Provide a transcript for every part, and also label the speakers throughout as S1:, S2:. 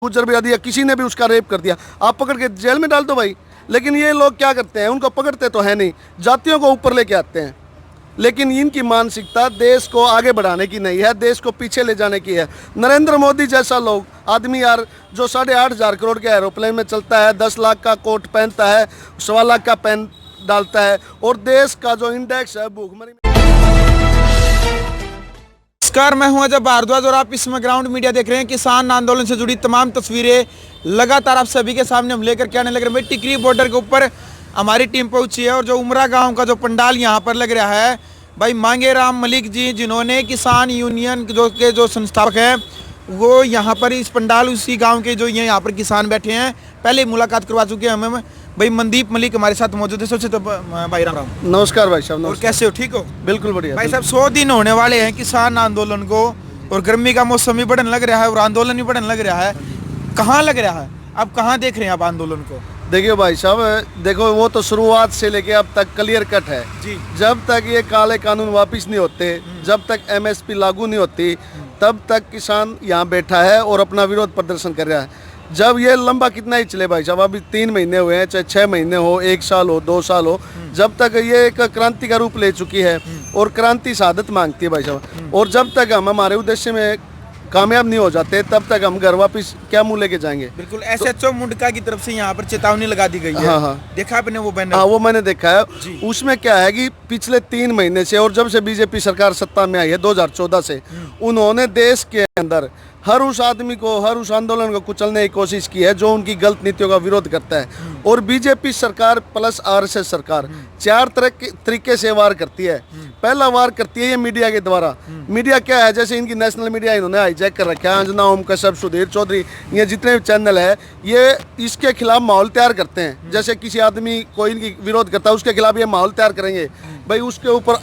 S1: गुजर भी दिया, किसी ने भी उसका रेप कर दिया, आप पकड़ के जेल में डाल दो भाई। लेकिन ये लोग क्या करते हैं, उनको पकड़ते तो है नहीं, जातियों को ऊपर लेके आते हैं। लेकिन इनकी मानसिकता देश को आगे बढ़ाने की नहीं है, देश को पीछे ले जाने की है। नरेंद्र मोदी जैसा लोग आदमी यार, जो 8,500 करोड़ के एरोप्लेन में चलता है, 10 लाख का कोट पहनता है, 1.25 लाख का पेन डालता है, और देश का जो इंडेक्स है भूखमरी में।
S2: नमस्कार, मैं हूं अजय भारद्वाज और आप इसमें ग्राउंड मीडिया देख रहे हैं। किसान आंदोलन से जुड़ी तमाम तस्वीरें लगातार आप सभी के सामने हम लेकर के आने लग रहे हैं। भाई टिकरी बॉर्डर के ऊपर हमारी टीम पहुंची है और जो उमरा गांव का जो पंडाल यहां पर लग रहा है, भाई मांगेराम मलिक जी, जिन्होंने किसान यूनियन जो संस्थापक हैं, वो यहाँ पर इस पंडाल उसी गाँव के जो यहाँ पर किसान बैठे हैं, पहले मुलाकात करवा चुके हैं हमें। भाई मनदीप मलिक हमारे साथ मौजूद है। सबसे तो भाई राम राम।
S1: नमस्कार भाई साहब।
S2: और कैसे हो, ठीक हो?
S1: बिल्कुल बढ़िया
S2: भाई साहब, 100 दिन होने वाले हैं किसान आंदोलन को, और गर्मी का मौसम भी बढ़ने लग रहा है और आंदोलन भी बढ़ने लग रहा है। कहाँ लग रहा है, आप कहाँ देख रहे हैं आप आंदोलन को?
S1: देखिए भाई साहब, देखो वो तो शुरुआत से लेके अब तक क्लियर कट है
S2: जी।
S1: जब तक ये काले कानून वापस नहीं होते, जब तक MSP लागू नहीं होती, तब तक किसान यहाँ बैठा है और अपना विरोध प्रदर्शन कर रहा है। जब ये लंबा कितना ही चले भाई साहब, अभी 3 महीने हुए हैं, चाहे 6 महीने हो, 1 साल हो, 2 साल हो, जब तक ये एक क्रांति का रूप ले चुकी है और क्रांति शहादत मांगती है भाई साहब। और जब तक हम हमारे उद्देश्य में कामयाब नहीं हो जाते, तब तक हम घर वापस क्या मुंह लेके जाएंगे।
S2: बिल्कुल। SHO मुंडका की तरफ से यहाँ पर चेतावनी लगा दी गई है।
S1: हाँ।
S2: देखा आपने वो बैनर?
S1: हाँ, वो मैंने देखा है। उसमें क्या है कि पिछले 3 महीने से, और जब से बीजेपी सरकार सत्ता में आई है 2014 से, उन्होंने देश के अंदर हर उस आदमी को, हर उस आंदोलन को कुचलने की कोशिश की है जो उनकी गलत नीतियों का विरोध करता है। और बीजेपी सरकार प्लस RSS सरकार 4 तरीके से वार करती है। पहला वार करती है ये मीडिया के द्वारा। मीडिया क्या है, जैसे इनकी नेशनल मीडिया इन्होंने हाईजैक कर रखा है, अंजना ओम कश्यप, सुधीर चौधरी, ये जितने भी चैनल है, ये इसके खिलाफ माहौल तैयार करते हैं। जैसे किसी आदमी कोई इनकी विरोध करता है, उसके खिलाफ ये माहौल तैयार करेंगे भाई, उसके ऊपर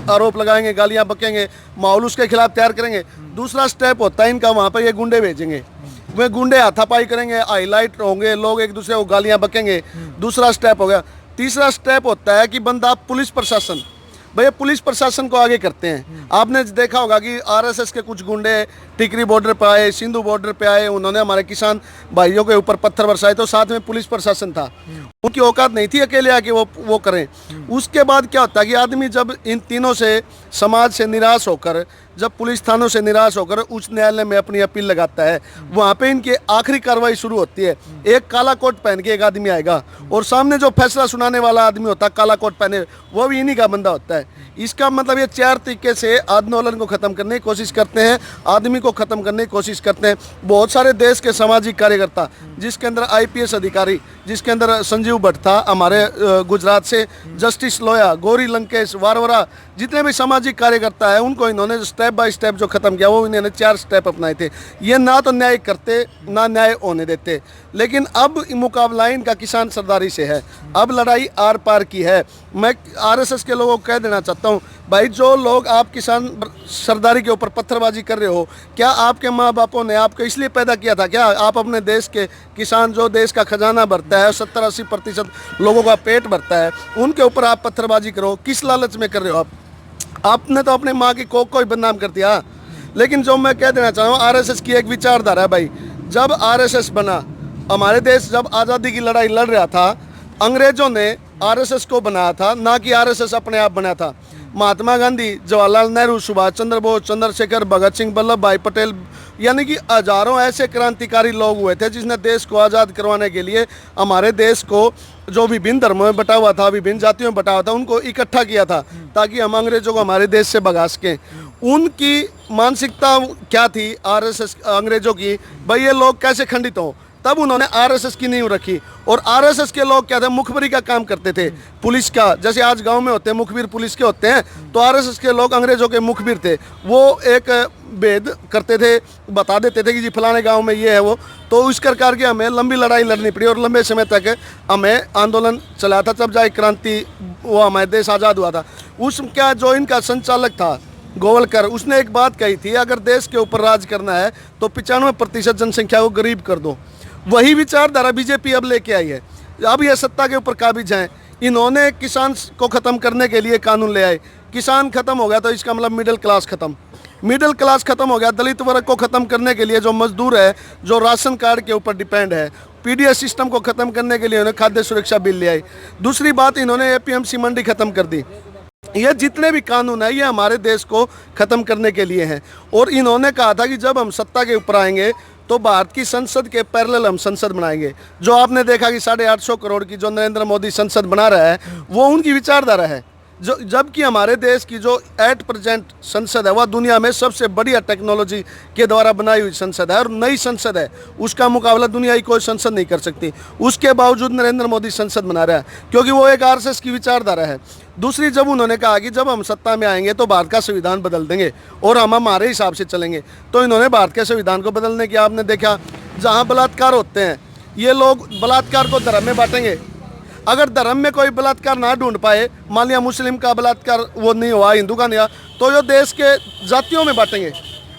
S1: आरोप लगाएंगे, गालियां बकेंगे, माहौल उसके खिलाफ तैयार करेंगे। दूसरा स्टेप होता है इनका, वहाँ पर ये गुंडे भेजेंगे, वे गुंडे हाथापाई करेंगे, हाईलाइट होंगे, लोग एक दूसरे को गालियां बकेंगे। दूसरा स्टेप हो गया। तीसरा स्टेप होता है कि बंदा पुलिस प्रशासन, भैया पुलिस प्रशासन को आगे करते हैं। आपने देखा होगा कि RSS के कुछ गुंडे टिकरी बॉर्डर पे आए, सिंधु बॉर्डर पे आए, उन्होंने हमारे किसान भाइयों के ऊपर पत्थर बरसाए, तो साथ में पुलिस प्रशासन था, उनकी औकात नहीं थी अकेले आके वो करें। उसके बाद क्या होता है कि आदमी जब इन तीनों से, समाज से निराश होकर, जब पुलिस थानों से निराश होकर उच्च न्यायालय में अपनी अपील लगाता है, वहाँ पे इनकी आखिरी कार्रवाई शुरू होती है। एक काला कोट पहन के एक आदमी आएगा और सामने जो फैसला सुनाने वाला आदमी होता है काला कोट पहने, वो भी इन्हीं का बंदा होता है। इसका मतलब ये 4 तरीके से आंदोलन को ख़त्म करने की कोशिश करते हैं, आदमी को ख़त्म करने की कोशिश करते हैं। बहुत सारे देश के सामाजिक कार्यकर्ता, जिसके अंदर IPS अधिकारी, जिसके अंदर संजीव भट्ट था हमारे गुजरात से, जस्टिस लोया, गौरी लंकेश, वारवरा, जितने भी सामाजिक कार्यकर्ता है, उनको इन्होंने स्टेप बाय स्टेप जो ख़त्म किया, वो इन्होंने 4 स्टेप अपनाए थे। ये ना तो न्याय करते, ना न्याय होने देते। लेकिन अब मुकाबला इनका किसान सरदारी से है, अब लड़ाई आर पार की है। मैं RSS के लोगों को कह देना चाहता हूँ, भाई जो लोग आप किसान सरदारी के ऊपर पत्थरबाजी कर रहे हो, क्या आपके माँ बापों ने आपको इसलिए पैदा किया था क्या? आप अपने देश के किसान, जो देश का खजाना भरता है, 70-80% लोगों का पेट भरता है, उनके ऊपर आप पत्थरबाजी करो, किस लालच में कर रहे हो? आपने तो अपने माँ की कोख को ही बदनाम कर दिया। लेकिन जो मैं कह देना चाह रहा हूँ, RSS की एक विचारधारा है भाई। जब RSS बना, हमारे देश जब आज़ादी की लड़ाई लड़ रहा था, अंग्रेजों ने RSS को बनाया था, ना कि RSS अपने आप बना था। महात्मा गांधी, जवाहरलाल नेहरू, सुभाष चंद्र बोस, चंद्रशेखर, भगत सिंह, वल्लभ भाई पटेल, यानी कि हजारों ऐसे क्रांतिकारी लोग हुए थे जिसने देश को आज़ाद करवाने के लिए हमारे देश को, जो विभिन्न धर्मों में बटा हुआ था, विभिन्न जातियों में बटा हुआ था, उनको इकट्ठा किया था ताकि हम अंग्रेजों को हमारे देश से भगा सकें। उनकी मानसिकता क्या थी RSS अंग्रेजों की, भाई ये लोग कैसे खंडित हों, तब उन्होंने RSS की नींव रखी। और RSS के लोग क्या थे, मुखबरी का काम करते थे, पुलिस का, जैसे आज गांव में होते हैं मुखबिर पुलिस के होते हैं, तो RSS के लोग अंग्रेजों के मुखबिर थे। वो एक भेद करते थे, बता देते थे कि जी फलाने गांव में ये है वो। तो इस प्रकार के हमें लंबी लड़ाई लड़नी पड़ी और लंबे समय तक हमें आंदोलन चला था, तब जाए क्रांति, वो हमारे देश आज़ाद हुआ था। उस क्या जो इनका संचालक था गोवलकर, उसने एक बात कही थी, अगर देश के ऊपर राज करना है तो 95% जनसंख्या को गरीब कर दो। वही विचारधारा बीजेपी अब लेके आई है। अब ये सत्ता के ऊपर काबिज हैं। इन्होंने किसान को ख़त्म करने के लिए कानून ले आए। किसान खत्म हो गया तो इसका मतलब मिडिल क्लास खत्म। मिडिल क्लास खत्म हो गया, दलित वर्ग को ख़त्म करने के लिए जो मजदूर है, जो राशन कार्ड के ऊपर डिपेंड है, पीडीएस सिस्टम को ख़त्म करने के लिए उन्होंने खाद्य सुरक्षा बिल ले आई। दूसरी बात, इन्होंने एपीएमसी मंडी ख़त्म कर दी। ये जितने भी कानून है ये हमारे देश को ख़त्म करने के लिए हैं। और इन्होंने कहा था कि जब हम सत्ता के ऊपर आएंगे तो भारत की संसद के पैरेलल हम संसद बनाएंगे। जो आपने देखा कि 850 करोड़ की जो नरेंद्र मोदी संसद बना रहा है वो उनकी विचारधारा है। जो जबकि हमारे देश की जो एट प्रेजेंट संसद है वह दुनिया में सबसे बढ़िया टेक्नोलॉजी के द्वारा बनाई हुई संसद है और नई संसद है, उसका मुकाबला दुनिया की कोई संसद नहीं कर सकती। उसके बावजूद नरेंद्र मोदी संसद बना रहा है क्योंकि वो एक आरएसएस की विचारधारा है। दूसरी, जब उन्होंने कहा कि जब हम सत्ता में आएंगे तो भारत का संविधान बदल देंगे और हम हमारे हिसाब से चलेंगे, तो इन्होंने भारत के संविधान को बदलने की, आपने देखा जहाँ बलात्कार होते हैं ये लोग बलात्कार को धर्म में बांटेंगे। अगर धर्म में कोई बलात्कार ना ढूंढ पाए, मान लिया मुस्लिम का बलात्कार वो नहीं हुआ, हिंदू का नहीं हुआ, तो जो देश के जातियों में बांटेंगे।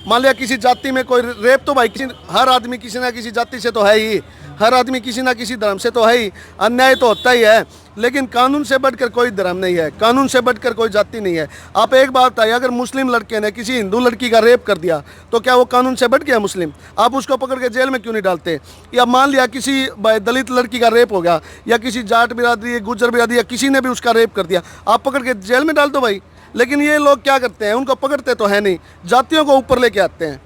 S1: मान लिया किसी जाति में कोई रेप, तो भाई हर आदमी किसी ना किसी जाति से तो है ही, हर आदमी किसी ना किसी धर्म से तो है ही, अन्याय तो होता ही है। लेकिन कानून से बढ़कर कोई धर्म नहीं है, कानून से बढ़कर कोई जाति नहीं है। आप एक बात बताइए, अगर मुस्लिम लड़के ने किसी हिंदू लड़की का रेप कर दिया तो क्या वो कानून से बढ़ गया मुस्लिम? आप उसको पकड़ के जेल में क्यों नहीं डालते? या मान लिया किसी दलित लड़की का रेप हो गया या किसी जाट बिरादरी, गुज्जर बिरादरी या किसी ने भी उसका रेप कर दिया, आप पकड़ के जेल में डाल दो भाई। लेकिन ये लोग क्या करते हैं, उनको पकड़ते तो है नहीं, जातियों को ऊपर लेके आते हैं।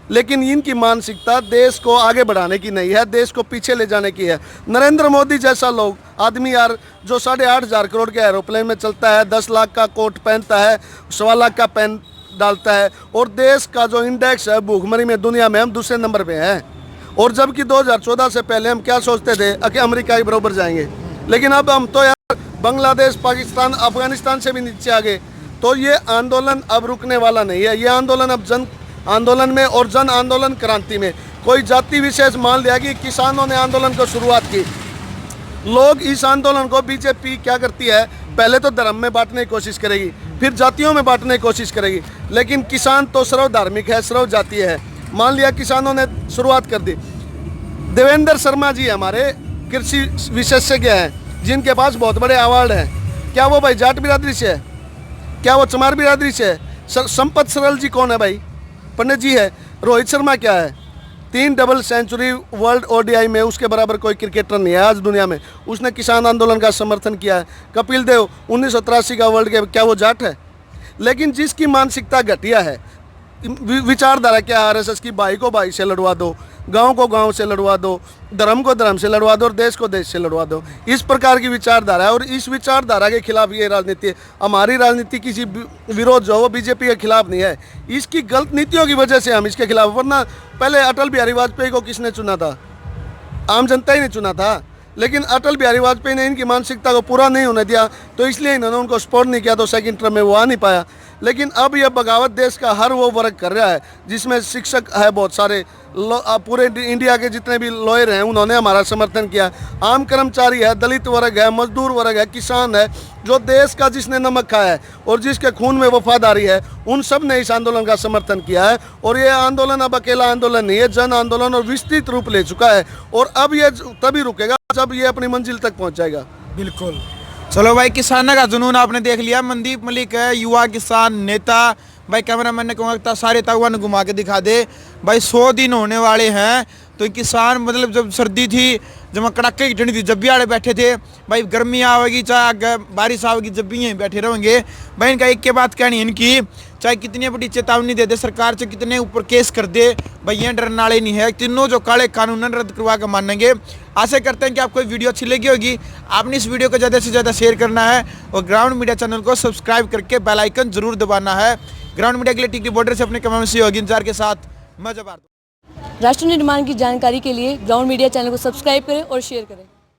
S1: लेकिन इनकी मानसिकता देश को आगे बढ़ाने की नहीं है, देश को पीछे ले जाने की है। नरेंद्र मोदी जैसा लोग आदमी यार, जो 8,500 करोड़ के एरोप्लेन में चलता है, 10 लाख का कोट पहनता है, 1.25 लाख का पेन डालता है, और देश का जो इंडेक्स है भूखमरी में दुनिया में हम दूसरे नंबर पे हैं। और जबकि 2014 से पहले हम क्या सोचते थे कि अमेरिका के बराबर जाएंगे, लेकिन अब हम तो यार बांग्लादेश, पाकिस्तान, अफगानिस्तान से भी नीचे आ गए। तो ये आंदोलन अब रुकने वाला नहीं है। ये आंदोलन अब जन आंदोलन में और जन आंदोलन क्रांति में, कोई जाति विशेष मान लिया कि किसानों ने आंदोलन को शुरुआत की। लोग इस आंदोलन को, बीजेपी क्या करती है, पहले तो धर्म में बांटने की कोशिश करेगी, फिर जातियों में बांटने की कोशिश करेगी। लेकिन किसान तो सर्वधार्मिक है, सर्वजातीय है। मान लिया किसानों ने शुरुआत कर दी। देवेंद्र शर्मा जी हमारे कृषि विशेषज्ञ हैं जिनके पास बहुत बड़े अवार्ड हैं। क्या वो भाई जाट बिरादरी से है? क्या वो चमार बिरादरी से है? संपत सरल जी कौन है भाई? पंडित जी है। रोहित शर्मा क्या है? 3 डबल सेंचुरी वर्ल्ड ओडीआई में, उसके बराबर कोई क्रिकेटर नहीं है आज दुनिया में। उसने किसान आंदोलन का समर्थन किया है। कपिल देव 1983 का वर्ल्ड कप, क्या वो जाट है? लेकिन जिसकी मानसिकता घटिया है, विचारधारा क्या है आरएसएस की, भाई को भाई से लड़वा दो, गांव को गांव से लड़वा दो, धर्म को धर्म से लड़वा दो और देश को देश से लड़वा दो, इस प्रकार की विचारधारा है। और इस विचारधारा के खिलाफ ये राजनीति है। हमारी राजनीति किसी विरोध जो वो बीजेपी के खिलाफ नहीं है, इसकी गलत नीतियों की वजह से हम इसके खिलाफ। वरना पहले अटल बिहारी वाजपेयी को किसने चुना था? आम जनता ही नहीं चुना था। लेकिन अटल बिहारी वाजपेयी ने इनकी मानसिकता को पूरा नहीं होने दिया, तो इसलिए इन्होंने उनको सपोर्ट नहीं किया, तो सेकंड टर्म में वो आ नहीं पाया। लेकिन अब यह बगावत देश का हर वो वर्ग कर रहा है, जिसमें शिक्षक है बहुत सारे, पूरे इंडिया के जितने भी लॉयर हैं उन्होंने हमारा समर्थन किया। आम कर्मचारी है, दलित वर्ग है, मजदूर वर्ग है, किसान है, जो देश का जिसने नमक खाया है और जिसके खून में वफादारी है, उन सब ने इस आंदोलन का समर्थन किया है। और ये आंदोलन अब अकेला आंदोलन नहीं है, जन आंदोलन और विस्तृत रूप ले चुका है। और अब ये तभी रुकेगा जब ये अपनी मंजिल तक पहुँच जाएगा।
S2: बिल्कुल। चलो भाई, किसानों का जुनून आपने देख लिया। मनदीप मलिक है, युवा किसान नेता। भाई कैमरामैन ने कहूँगा सारे तगवान घुमा के दिखा दे भाई। 100 दिन होने वाले हैं, तो किसान मतलब जब सर्दी थी, जब कड़ाके की ठंडी थी, जब भी आड़े बैठे थे भाई। गर्मी आवेगी चाहे बारिश आवेगी, जब भी यहीं बैठे रहेंगे भाई। इनका एक के बात कहनी है इनकी, चाहे कितनी बड़ी चेतावनी दे दे सरकार, से कितने ऊपर केस कर दे भाई, ये डरने वाले नहीं है। तीनों जो काले कानून रद्द करवा कर मानेंगे। आशा करते हैं कि आपको वीडियो अच्छी लगी होगी। आपने इस वीडियो को ज़्यादा से ज़्यादा शेयर करना है और ग्राउंड मीडिया चैनल को सब्सक्राइब करके बेल आइकन जरूर दबाना है। ग्राउंड मीडिया के लिए टिकरी बॉर्डर से अपने कमेंट से होगी इंतजार के साथ मैं जब
S3: राष्ट्र निर्माण की जानकारी के लिए ग्राउंड मीडिया चैनल को सब्सक्राइब करें और शेयर करें।